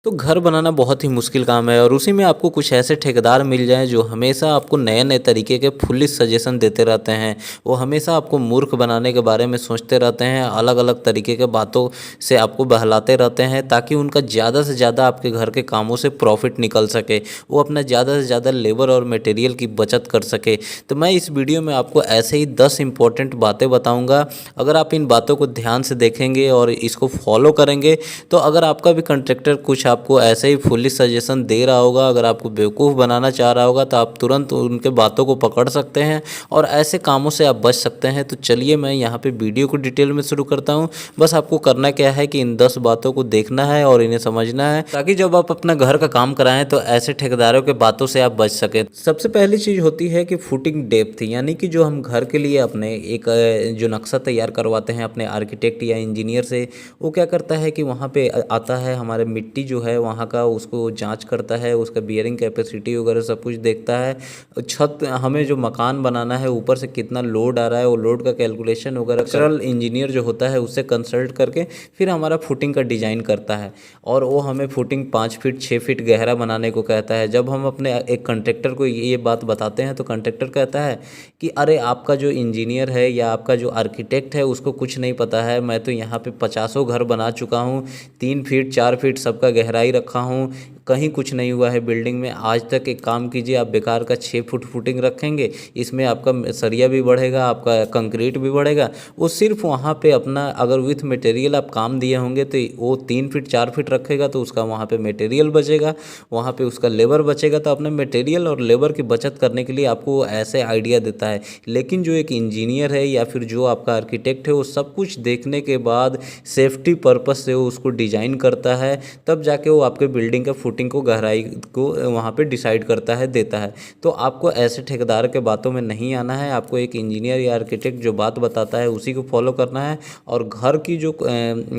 तो घर बनाना बहुत ही मुश्किल काम है और उसी में आपको कुछ ऐसे ठेकेदार मिल जाएं जो हमेशा आपको नए नए तरीके के फुलिश सजेशन देते रहते हैं। वो हमेशा आपको मूर्ख बनाने के बारे में सोचते रहते हैं, अलग अलग तरीके के बातों से आपको बहलाते रहते हैं ताकि उनका ज़्यादा से ज़्यादा आपके घर के कामों से प्रॉफिट निकल सके, वो अपना ज़्यादा से ज़्यादा लेबर और मटेरियल की बचत कर सके। तो मैं इस वीडियो में आपको ऐसे ही 10 इंपॉर्टेंट बातें बताऊँगा। अगर आप इन बातों को ध्यान से देखेंगे और इसको फॉलो करेंगे तो अगर आपका भी कंट्रैक्टर कुछ आपको ऐसे ही फुलिश सजेशन दे रहा होगा, अगर आपको बेवकूफ़ बनाना चाह रहा होगा, तो आप तुरंत उनके बातों को पकड़ सकते हैं और ऐसे कामों से आप बच सकते हैं। तो चलिए मैं यहाँ पे वीडियो को डिटेल में शुरू करता हूँ। बस आपको करना क्या है कि इन 10 बातों को देखना है और इन्हें समझना है ताकि जब आप अपना घर का काम कराएं तो ऐसे ठेकेदारों के बातों से आप बच सकें। सबसे पहली चीज़ होती है कि फुटिंग डेप्थ, यानी कि जो हम घर के लिए अपने एक जो नक्शा तैयार करवाते हैं अपने आर्किटेक्ट या इंजीनियर से, वो क्या करता है कि वहाँ पे आता है, हमारे मिट्टी जो है वहाँ का उसको जांच करता है, उसका बियरिंग कैपेसिटी वगैरह सब कुछ देखता है। छत, हमें जो मकान बनाना है ऊपर से कितना लोड आ रहा है, वो लोड का कैलकुलेशन वगैरह स्ट्रक्चरल इंजीनियर जो होता है उससे कंसल्ट करके फिर हमारा फुटिंग का डिज़ाइन करता है और वो हमें फुटिंग 5 फीट 6 फीट गहरा बनाने को कहता है। जब हम अपने एक कंट्रैक्टर को ये बात बताते हैं तो कंट्रैक्टर कहता है कि अरे आपका जो इंजीनियर है या आपका जो आर्किटेक्ट है उसको कुछ नहीं पता है, मैं तो यहाँ पे 50 घर बना चुका हूँ, 3 फीट 4 फीट सबका गहराई रखा हूँ, कहीं कुछ नहीं हुआ है बिल्डिंग में आज तक। एक काम कीजिए, आप बेकार का 6 फुट फुटिंग रखेंगे, इसमें आपका सरिया भी बढ़ेगा, आपका कंक्रीट भी बढ़ेगा। वो सिर्फ वहाँ पे अपना अगर विथ मटेरियल आप काम दिए होंगे तो वो 3 फीट 4 फीट रखेगा तो उसका वहाँ पे मटेरियल बचेगा, वहाँ पे उसका लेबर बचेगा। तो अपने मटेरियल और लेबर की बचत करने के लिए आपको ऐसे आइडिया देता है। लेकिन जो एक इंजीनियर है या फिर जो आपका आर्किटेक्ट है वो सब कुछ देखने के बाद सेफ्टी पर्पस से वो उसको डिज़ाइन करता है, तब जाके वो आपके बिल्डिंग का फुटिंग को गहराई को वहाँ पे डिसाइड करता है, देता है। तो आपको ऐसे ठेकेदार के बातों में नहीं आना है, आपको एक इंजीनियर या आर्किटेक्ट जो बात बताता है उसी को फॉलो करना है। और घर की जो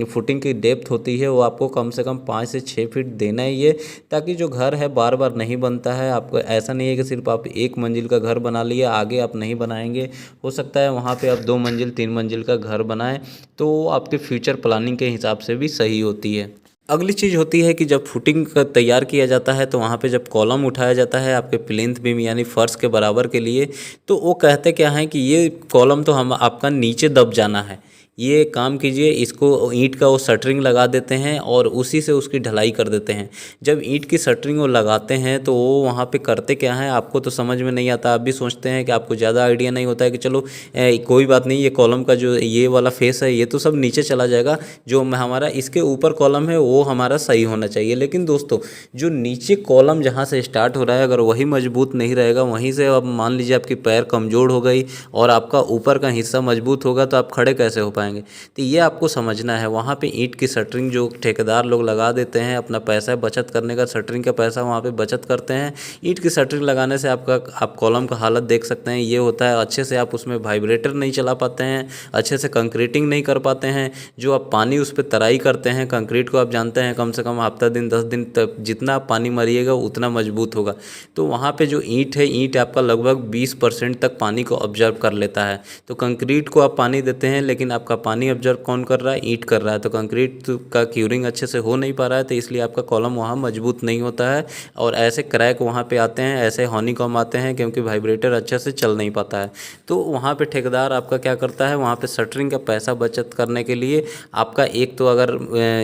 फुटिंग की डेप्थ होती है वो आपको कम से कम 5 से 6 फीट देना ही है, ताकि जो घर है बार बार नहीं बनता है। आपको ऐसा नहीं है कि सिर्फ आप 1 मंजिल का घर बना लिया, आगे आप नहीं बनाएंगे। हो सकता है वहाँ पे आप 2 मंजिल 3 मंजिल का घर बनाएं, तो आपके फ्यूचर प्लानिंग के हिसाब से भी सही होती है। अगली चीज़ होती है कि जब फुटिंग का तैयार किया जाता है तो वहाँ पे जब कॉलम उठाया जाता है आपके प्लिंथ बीम यानी फर्श के बराबर के लिए, तो वो कहते क्या हैं कि ये कॉलम तो हम आपका नीचे दब जाना है, ये काम कीजिए, इसको ईंट का वो शटरिंग लगा देते हैं और उसी से उसकी ढलाई कर देते हैं। जब ईंट की शटरिंग वो लगाते हैं तो वो वहाँ पे करते क्या हैं आपको तो समझ में नहीं आता। आप भी सोचते हैं कि आपको ज़्यादा आइडिया नहीं होता है कि चलो कोई बात नहीं, ये कॉलम का जो ये वाला फेस है ये तो सब नीचे चला जाएगा, जो हमारा इसके ऊपर कॉलम है वो हमारा सही होना चाहिए। लेकिन दोस्तों, जो नीचे कॉलम जहाँ से स्टार्ट हो रहा है अगर वही मजबूत नहीं रहेगा, वहीं से अब मान लीजिए आपकी पैर कमज़ोर हो गई और आपका ऊपर का हिस्सा मजबूत होगा तो आप खड़े कैसे हो पाएंगे। तो ये आपको समझना है। वहाँ पे ईंट की शटरिंग जो ठेकेदार लोग लगा देते हैं, अपना पैसा बचत करने का, शटरिंग का पैसा वहाँ पे बचत करते हैं। ईंट की शटरिंग लगाने से आप कॉलम का हालत देख सकते हैं, ये होता है अच्छे से आप उसमें वाइब्रेटर नहीं चला पाते हैं, अच्छे से कंक्रीटिंग नहीं कर पाते हैं। जो आप पानी उस पर तराई करते हैं, कंक्रीट को आप जानते हैं कम से कम हफ्ता दिन 10 दिन तक जितना आप पानी मारिएगा उतना मजबूत होगा। तो वहाँ पे जो ईंट है, ईंट आपका लगभग 20% तक पानी को ऑब्जर्व कर लेता है। तो कंक्रीट को आप पानी देते हैं लेकिन आपका पानी ऑब्जर्व कौन कर रहा है, ईंट कर रहा है। तो कंक्रीट का क्यूरिंग अच्छे से हो नहीं पा रहा है, तो इसलिए आपका कॉलम वहाँ मजबूत नहीं होता है और ऐसे क्रैक वहाँ पे आते हैं, ऐसे हॉनीकॉम आते हैं क्योंकि वाइब्रेटर अच्छे से चल नहीं पाता है। तो वहाँ पे ठेकेदार आपका क्या करता है, वहाँ पे शटरिंग का पैसा बचत करने के लिए आपका एक तो अगर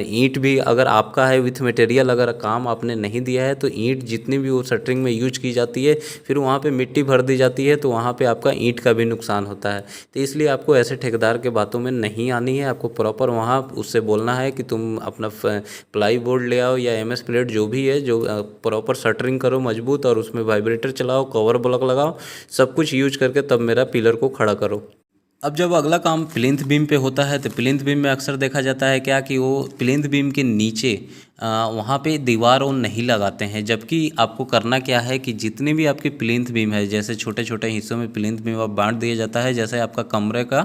ईंट भी अगर आपका है विथ मटेरियल, अगर काम आपने नहीं दिया है तो ईंट जितनी भी वो शटरिंग में यूज की जाती है फिर वहाँ पे मिट्टी भर दी जाती है, तो वहाँ पे आपका ईंट का भी नुकसान होता है। तो इसलिए आपको ऐसे ठेकेदार के बातों में नहीं आनी है, आपको प्रॉपर वहाँ उससे बोलना है कि तुम अपना प्लाई बोर्ड ले आओ या एमएस प्लेट जो भी है, जो प्रॉपर शटरिंग करो मजबूत और उसमें वाइब्रेटर चलाओ, कवर ब्लॉक लगाओ, सब कुछ यूज करके तब मेरा पिलर को खड़ा करो। अब जब अगला काम प्लिंथ बीम पे होता है तो प्लिंथ बीम में अक्सर देखा जाता है क्या कि वो प्लिंथ बीम के नीचे वहाँ पे दीवार और नहीं लगाते हैं, जबकि आपको करना क्या है कि जितने भी आपकी प्लिंथ बीम है, जैसे छोटे छोटे हिस्सों में प्लिंथ बीम आप बांट दिया जाता है, जैसे आपका कमरे का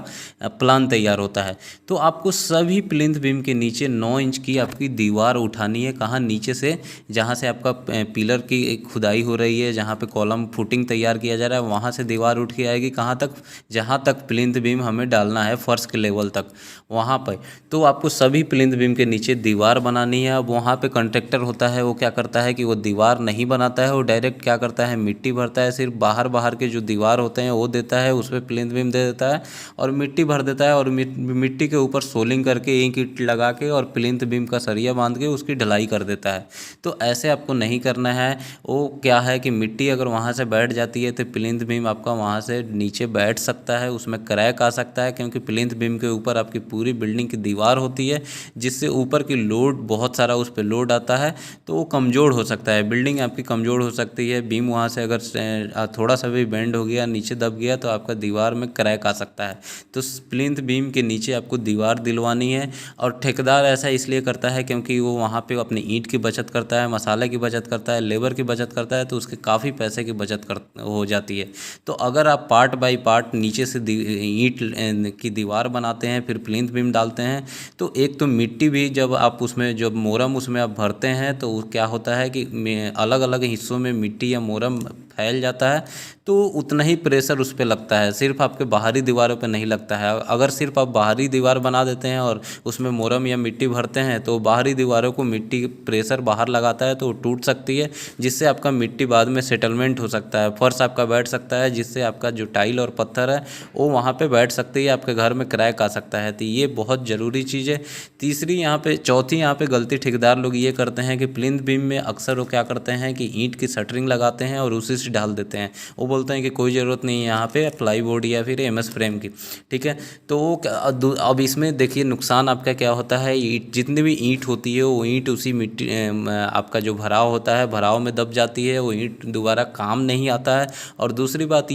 प्लान तैयार होता है, तो आपको सभी प्लिंथ बीम के नीचे 9 इंच की आपकी दीवार उठानी है। कहाँ, नीचे से, जहाँ से आपका पिलर की खुदाई हो रही है, जहाँ पे कॉलम फुटिंग तैयार किया जा रहा है, वहाँ से दीवार उठ के आएगी कहाँ तक, जहाँ तक प्लिंथ बीम हमें डालना है फर्श के लेवल तक, वहाँ पर। तो आपको सभी प्लिंथ बीम के नीचे दीवार बनानी है। अब वहाँ पे कॉन्ट्रैक्टर होता है वो क्या करता है कि वो दीवार नहीं बनाता है, वो डायरेक्ट क्या करता है मिट्टी भरता है, सिर्फ बाहर बाहर के जो दीवार होते हैं वो देता है, उस पर प्लिंथ बीम दे देता है और मिट्टी भर देता है और मिट्टी के ऊपर सोलिंग करके एक ईंट लगा के और प्लिंथ बीम का सरिया बांध के उसकी ढलाई कर देता है। तो ऐसे आपको नहीं करना है। वो क्या है कि मिट्टी अगर वहाँ से बैठ जाती है तो प्लिंथ बीम आपका वहाँ से नीचे बैठ सकता है, उसमें क्रैक आ सकता है, क्योंकि प्लिंथ बीम के ऊपर आपकी पूरी बिल्डिंग की दीवार होती है जिससे ऊपर की लोड बहुत सारा उस पर लोड आता है, तो वो कमज़ोर हो सकता है, बिल्डिंग आपकी कमज़ोर हो सकती है। बीम वहाँ से अगर थोड़ा सा भी बेंड हो गया, नीचे दब गया, तो आपका दीवार में क्रैक आ सकता है। तो प्लिंथ बीम के नीचे आपको दीवार दिलवानी है। और ठेकेदार ऐसा इसलिए करता है क्योंकि वो वहाँ पे अपनी ईंट की बचत करता है, मसाले की बचत करता है, लेबर की बचत करता है, तो उसके काफ़ी पैसे की बचत हो जाती है। तो अगर आप पार्ट बाय पार्ट नीचे से ईंट की दीवार बनाते हैं फिर प्लिंथ बीम डालते हैं, तो एक तो मिट्टी भी जब आप उसमें जब मोरम उसमें आप भरते हैं तो क्या होता है कि अलग अलग हिस्सों में मिट्टी या मोरम फैल जाता है, तो उतना ही प्रेशर उस पर लगता है, सिर्फ आपके बाहरी दीवारों पर नहीं लगता है। अगर सिर्फ आप बाहरी दीवार बना देते हैं और उसमें मोरम या मिट्टी भरते हैं तो बाहरी दीवारों को मिट्टी प्रेशर बाहर लगाता है तो वो टूट सकती है, जिससे आपका मिट्टी बाद में सेटलमेंट हो सकता है, फर्श आपका बैठ सकता है, जिससे आपका जो टाइल और पत्थर है वो वहाँ पे बैठ सकती है, आपके घर में क्रैक आ सकता है। तो ये बहुत ज़रूरी चीज़ है। चौथी यहाँ पे गलती ठेकेदार लोग ये करते हैं कि प्लिंथ बीम में अक्सर वो क्या करते हैं कि ईंट की शटरिंग लगाते हैं और उसी से डाल देते हैं। वो बोलते हैं कि कोई ज़रूरत नहीं है यहाँ पे प्लाई बोर्ड या फिर एमएस फ्रेम की, ठीक है। तो अब इसमें देखिए नुकसान आपका क्या होता है, ईंट जितनी भी ईंट होती है वो ईंट उसी मिट्टी आपका जो भराव होता है भराव में दब जाती है, वो ईंट दोबारा काम नहीं आता है। और दूसरी बात